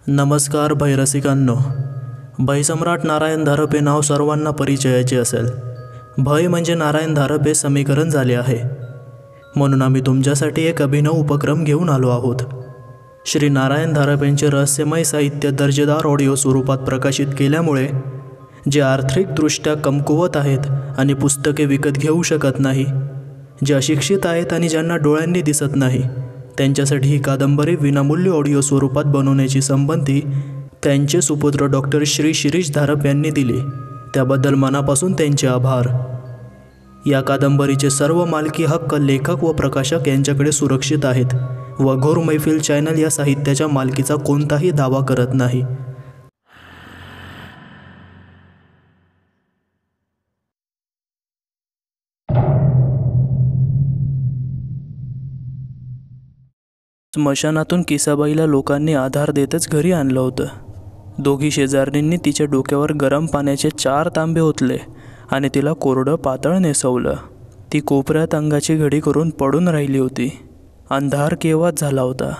नमस्कार भयरसिकांनो. भयसम्राट नारायण धारप हे नाव सर्वांना परिचयाचे असेल. भय म्हणजे नारायण धारप हे समीकरण झाले आहे. म्हणून आम्ही तुमच्यासाठी एक अभिनव उपक्रम घेऊन आलो आहोत. श्री नारायण धारप यांचे रहस्यमय साहित्य दर्जेदार ऑडिओ स्वरूपात प्रकाशित केल्यामुळे जे आर्थिकदृष्ट्या कमकुवत आहेत आणि पुस्तके विकत घेऊ शकत नाही, जे अशिक्षित आहेत आणि ज्यांना डोळ्यांनी दिसत नाही, त्यांच्यासाठी ही कादंबरी विनामूल्य ऑडिओ स्वरूपात बनवण्याची संबंधी त्यांचे सुपुत्र डॉक्टर श्री शिरीष धारप यांनी दिली. त्याबद्दल मनापासून त्यांचे आभार. या कादंबरीचे सर्व मालकी हक्क लेखक व प्रकाशक यांच्याकडे सुरक्षित आहेत व घोर मैफिल चॅनल या साहित्याच्या मालकीचा कोणताही दावा करत नाही. स्मशानातून किसाबाईला लोकांनी आधार देतच घरी आणलं होतं. दोघी शेजारणींनी तिच्या डोक्यावर गरम पाण्याचे 4 तांबे ओतले आणि तिला कोरडं पातळ नेसवलं. ती कोपऱ्यात अंगाची घडी करून पडून राहिली होती. अंधार केव्हाच झाला होता.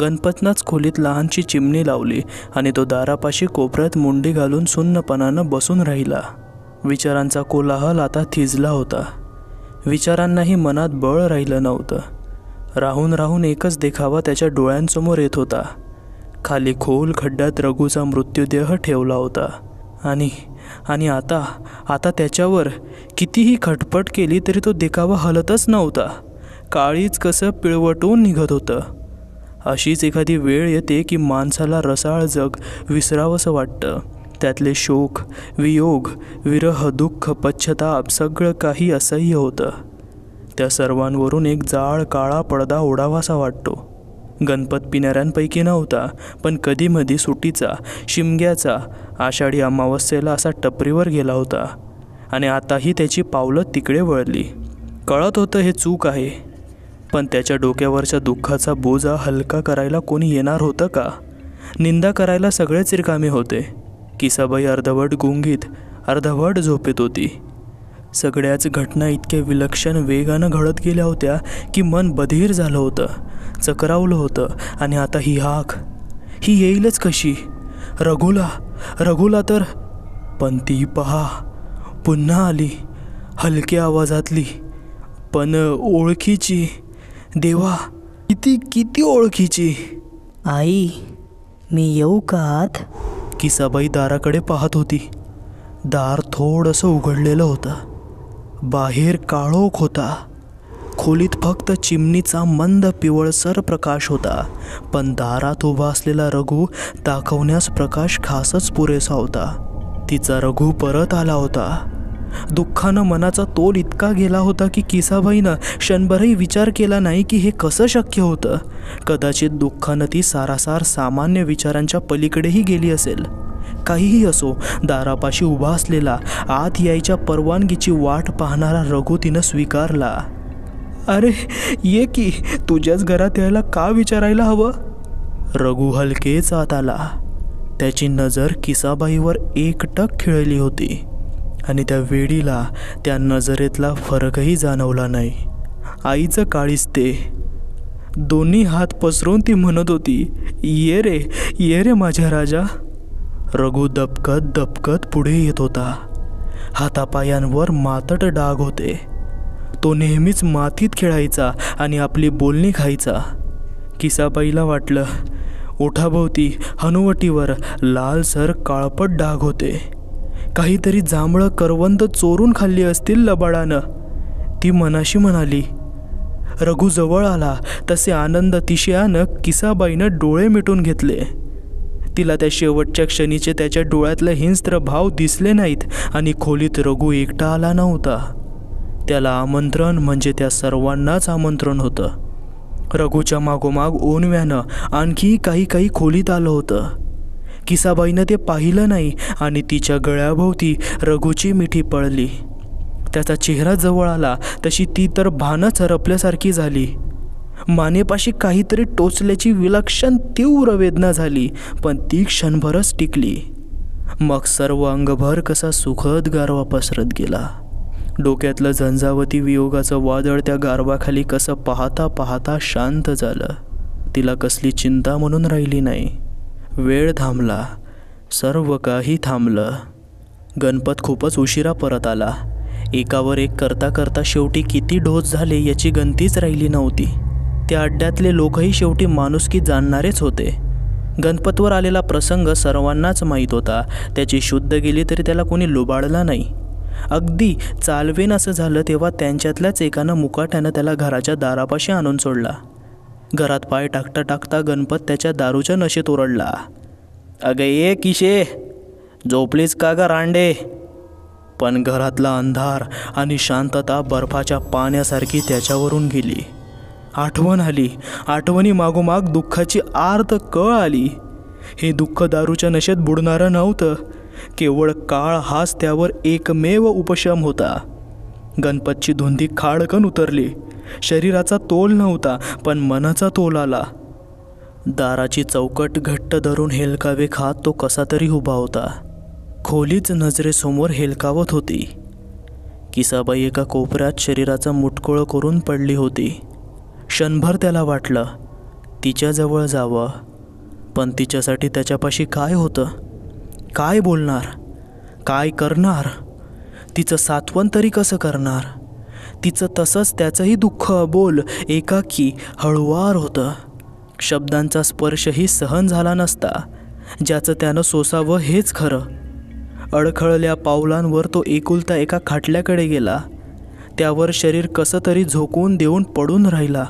गणपतनंच खोलीत लहानशी चिमणी लावली आणि तो दारापाशी कोपऱ्यात मुंडी घालून सुन्नपणानं बसून राहिला. विचारांचा कोलाहल आता थिजला होता. विचारांनाही मनात बळ राहिलं नव्हतं. राहून राहून एकच देखावा त्याच्या डोळ्यांसमोर येत होता. खाली खोल खड्ड्यात रघूचा मृत्यूदेह ठेवला होता आणि आता त्याच्यावर कितीही खटपट केली तरी तो देखावा हलतच नव्हता. काळीच कसं पिळवटून निघत होतं. अशीच एखादी वेळ येते की माणसाला रसाळ जग विसरावंसं वाटतं. त्यातले शोक, वियोग, विरह, दुःख, पश्चाताप सगळं काही असह्य होतं. त्या सर्वांवरून एक जाळ काळा पडदा ओढावासा वाटतो. गणपत पिणाऱ्यांपैकी नव्हता, पण कधीमधी सुटीचा, शिमग्याचा, आषाढी अमावस्येला असा टपरीवर गेला होता आणि आताही त्याची पावलं तिकडे वळली. कळत होतं हे चूक आहे, पण त्याच्या डोक्यावरच्या दुःखाचा बोजा हलका करायला कोणी येणार होतं का? निंदा करायला सगळेच रिकामे होते. किसाबाई अर्धवट गुंगीत, अर्धवट झोपेत होती. सगळ्याच घटना इतक्या विलक्षण वेगानं घडत गेल्या होत्या की मन बधीर झालं होतं, चक्रावलं होतं. आणि आता ही हाक, ही येईलच कशी? रघुला तर. पण ती पहा, पुन्हा आली, हलक्या आवाजातली, पण ओळखीची. देवा, किती ओळखीची. आई, मी येऊ का आत? किसाबाई दाराकडे पाहत होती. दार थोडंसं उघडलेलं होतं. बाहेर काळोख होता. खोलीत फक्त चिमणीचा मंद पिवळसर प्रकाश होता, पण दारात उभा असलेला रघु दाखवण्यास प्रकाश खासच पुरेसा होता. तिचा रघु परत आला होता. दुःखानं मनाचा तोल इतका गेला होता की किसाबाईनं क्षणभरही विचार केला नाही की हे कसं शक्य होतं. कदाचित दुःखानं ती सारासार सामान्य विचारांच्या पलीकडेही गेली असेल. काहीही असो, दारापाशी उभा असलेला, आत यायच्या परवानगीची वाट पाहणारा रघु तिनं स्वीकारला. अरे ये की, तुझ्याच घरात यायला का विचारायला हवं? रघु हलकेच आत आला. त्याची नजर किसाबाईवर एकटक खिळली होती आणि त्या वेडीला त्या नजरेतला फरकही जाणवला नाही. आईचं काळीच ते. दोन्ही हात पसरून ती म्हणत होती, ये रे माझ्या राजा. रघु दबकत पुढे येत होता. हातापायांवर मातट डाग होते. तो नेहमीच मातीत खेळायचा आणि आपली बोलणी खायचा. किसाबाईला वाटलं, ओठाभोवती हनुवटीवर लालसर काळपट डाग होते. काहीतरी जांभळं करवंद चोरून खाल्ली असतील लबाडानं. ती मनाशी म्हणाली. रघु जवळ आला तसे आनंद तिशयानं किसाबाईनं डोळे मिटून घेतले. तिला त्या शेवटच्या क्षणीचे त्याच्या डोळ्यातले हिंस्त्र भाव दिसले नाहीत आणि खोलीत रघु एकटा आला नव्हता. त्याला आमंत्रण म्हणजे त्या सर्वांनाच आमंत्रण होतं. रघुच्या मागोमाग ओनव्यानं आणखी काही खोलीत आलं होतं. किसाबाईनं ते पाहिलं नाही आणि तिच्या गळ्याभोवती रघुची मिठी पळली. त्याचा चेहरा जवळ आला तशी ती तर भानच हरपल्यासारखी झाली. मानेपाशी काहीतरी टोचल्याची विलक्षण तीव्र वेदना झाली, पण ती क्षणभरच टिकली. मग सर्व अंगभर कसा सुखद गारवा पसरत गेला. डोक्यातलं झंझावती वियोगाचं वादळ त्या गारवाखाली कसं पाहता शांत झालं. तिला कसली चिंता म्हणून राहिली नाही. वेळ थांबला, सर्व काही थांबलं. गणपत खूपच उशिरा परत आला. एकावर एक करता करता शेवटी किती डोस झाले याची गणतीच राहिली नव्हती. त्या अड्ड्यातले लोकही शेवटी माणुसकी जाणणारेच होते. गणपतवर आलेला प्रसंग सर्वांनाच माहीत होता. त्याची शुद्ध गेली तरी त्याला कोणी लुबाडला नाही. अगदी चालवेन असं झालं तेव्हा त्यांच्यातल्याच एकानं मुकाट्यानं त्याला घराच्या दारापाशी आणून सोडला. घरात पाय टाकता टाकता गणपत त्याच्या दारूच्या नशेत ओरडला, अगं ये किशे, झोपलीस का ग रांडे? पण घरातला अंधार आणि शांतता बर्फाच्या पाण्यासारखी त्याच्यावरून गेली. आठवण आली. आठवणी मागोमाग दुःखाची आर्त कळ आली. हे दुःख दारूच्या नशेत बुडणारं नव्हतं. केवळ काळ हाच त्यावर एकमेव उपशम होता. गणपतची धुंदी खाडकन उतरली. शरीराचा तोल नव्हता, पण मनाचा तोल आला. दाराची चौकट घट्ट धरून हेलकावे खात तो कसा तरी उभा होता. खोलीच नजरेसमोर हेलकावत होती. किसाबाई एका कोपऱ्यात शरीराचा मुटकोळ करून पडली होती. क्षणभर त्याला वाटलं तिच्याजवळ जावं, पण तिच्यासाठी त्याच्यापाशी काय होतं? काय बोलणार? काय करणार? तिचं सात्वन तरी कसं करणार? तिचं तसंच त्याचंही दुःख अबोल, एकाकी, हळुवार होतं. शब्दांचा स्पर्शही सहन झाला नसता. ज्याचं त्यानं सोसावं हेच खरं. अडखळल्या पावलांवर तो एकुलता एका खाटल्याकडे गेला. त्यावर शरीर कसं तरी झोकून देऊन पडून राहिला.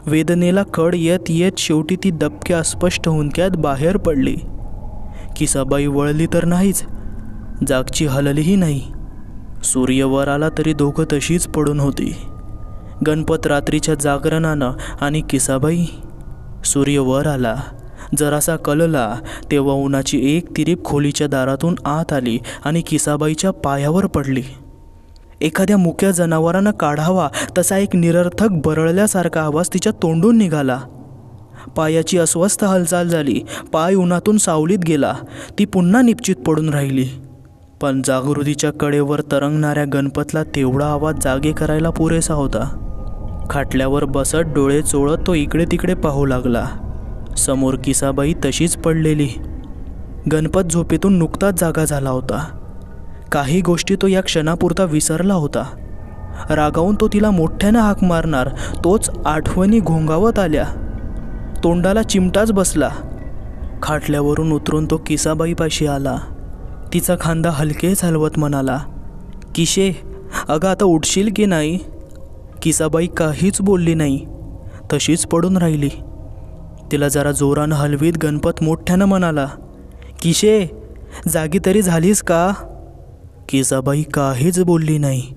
वेदनेला कड येत येत शेवटी ती दबक्या अस्पष्ट हुंदक्यात बाहेर पडली. किसाबाई वळली तर नाहीच, जागची हललीही नाही. सूर्य वर आला तरी दोघं तशीच पडून होती. गणपत रात्रीच्या जागरणानं आणि किसाबाई. सूर्य वर आला, जरासा कलला तेव्हा उन्हाची एक तिरीप खोलीच्या दारातून आत आली आणि किसाबाईच्या पायावर पडली. एखाद्या मुक्या जनावरानं काढावा तसा एक निरर्थक बरळल्यासारखा आवाज तिच्या तोंडून निघाला. पायाची अस्वस्थ हालचाल झाली. पाय उन्हातून सावलीत गेला. ती पुन्हा निपचित पडून राहिली. पण जागृतीच्या कडेवर तरंगणाऱ्या गणपतला तेवढा आवाज जागे करायला पुरेसा होता. खाटल्यावर बसत डोळे चोळत तो इकडे तिकडे पाहू लागला. समोर किसाबाई तशीच पडलेली. गणपत झोपेतून नुकताच जागा झाला होता. काही गोष्टी तो या क्षणापुरता विसरला होता. रागावून तो तिला मोठ्यानं हाक मारणार, तोच आठवणी घोंगावत आल्या. तोंडाला चिमटाच बसला. खाटल्यावरून उतरून तो किसाबाईपाशी आला. तिचा खांदा हलकेच हलवत म्हणाला, किशे, अगं आता उठशील की नाही? किसाबाई काहीच बोलली नाही, तशीच पडून राहिली. तिला जरा जोरानं हलवीत गणपत मोठ्यानं म्हणाला, किशे, जागी तरी झालीस का? किसाबाई काहीच बोलली नाही,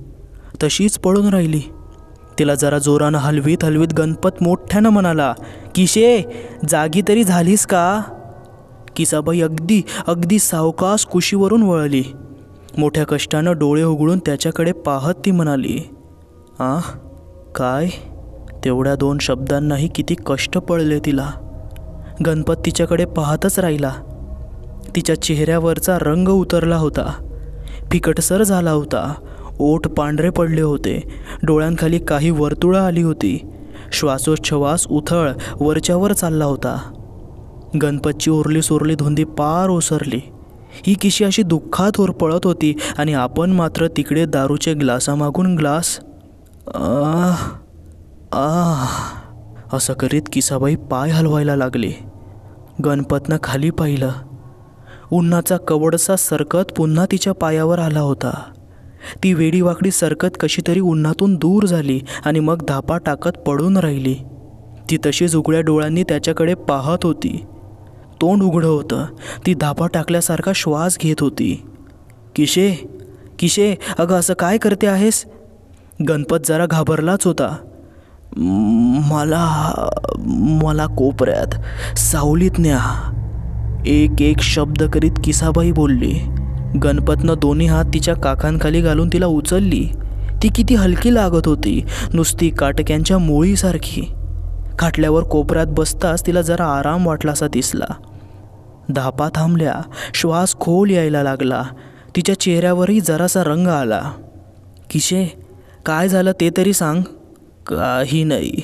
तशीच पडून राहिली. तिला जरा जोरानं हलवीत हलवीत गणपत मोठ्यानं म्हणाला, किशे, जागी तरी झालीस का? किसाबाई अगदी अगदी सावकाश कुशीवरून वळली. मोठ्या कष्टानं डोळे उघडून त्याच्याकडे पाहत ती म्हणाली, काय? तेवढ्या 2 शब्दांनाही किती कष्ट पडले तिला. गणपत तिच्याकडे पाहतच राहिला. तिच्या चेहऱ्यावरचा रंग उतरला होता, फिकटसर झाला होता. ओठ पांढरे पडले होते. डोळ्यांखाली काही वर्तुळं आली होती. श्वासोच्छवास उथळ वरच्यावर चालला होता. गणपतची उरली सोरली धुंदी पार ओसरली. ही किशी अशी दुःखात होरपळत होती आणि आपण मात्र तिकडे दारूचे ग्लासामागून ग्लास. असं करीत किसाबाई पाय हलवायला लागली. गणपतनं खाली पाहिलं. उन्हाचा कवडसा सरकत पुन्हा तिच्या पायावर आला होता. ती वेडीवाकडी सरकत कशी तरी उन्हातून दूर झाली आणि मग धापा टाकत पडून राहिली. ती तशीच उघड्या डोळ्यांनी त्याच्याकडे पाहत होती. तोंड उघडं होतं. ती धापा टाकल्यासारखा श्वास घेत होती. किशे, किशे, अगं असं काय करते आहेस? गणपत जरा घाबरलाच होता. मला कोपऱ्यात सावलीत न्या, एक एक शब्द करीत किसाबाई बोलली. गणपतनं दोन्ही हात तिच्या काखांखाली घालून तिला उचलली. ती किती हलकी लागत होती, नुसती काटक्यांच्या मोळीसारखी. खाटल्यावर कोपऱ्यात बसताच तिला जरा आराम वाटलासा दिसला. धापा थांबल्या. श्वास खोल यायला लागला. तिच्या चेहऱ्यावरही जरासा रंग आला. किशे, काय झालं ते तरी सांग. काही नाही,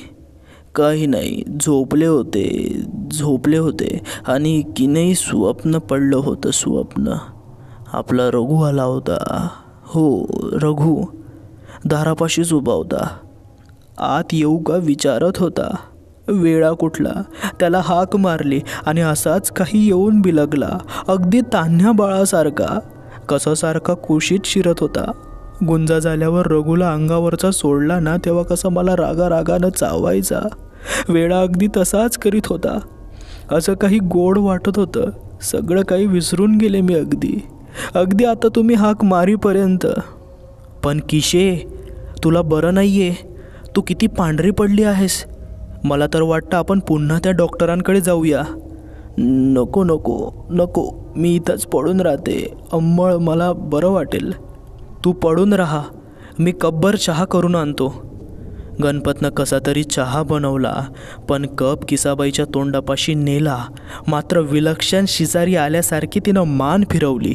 काही नाही, झोपले होते आणि की नाही स्वप्न पडलं होतं. स्वप्न आपला रघु आला होता. हो, रघु दारापाशीच उभा होता. आत येऊ का विचारत होता. वेळा कुठला त्याला हाक मारली आणि असाच काही येऊन बिलगला. अगदी तान्ह्या बाळासारखा, कसासारखा कुशीत शिरत होता. गुंजा झाल्यावर रघुला अंगावरचा सोडला ना, तेव्हा कसा मला रागानं चावायचा. वेळा अगदी तसाच करीत होता. असं काही गोड वाटत होतं. सगळं काही विसरून गेले मी अगदी आता तुम्ही हाक मारीपर्यंत. पण किशे, तुला बरं नाही आहे? तू किती पांढरी पडली आहेस. मला तर वाटतं आपण पुन्हा त्या डॉक्टरांकडे जाऊया. नको नको नको, मी इथंच पडून राहते. अंमळ, मला बरं वाटेल. तू पडून राहा, मी कपभर चहा करून आणतो. गणपतनं कसा तरी चहा बनवला, पण कप किसाबाईच्या तोंडापाशी नेला. मात्र विलक्षण शिजारी आल्यासारखी तिनं मान फिरवली.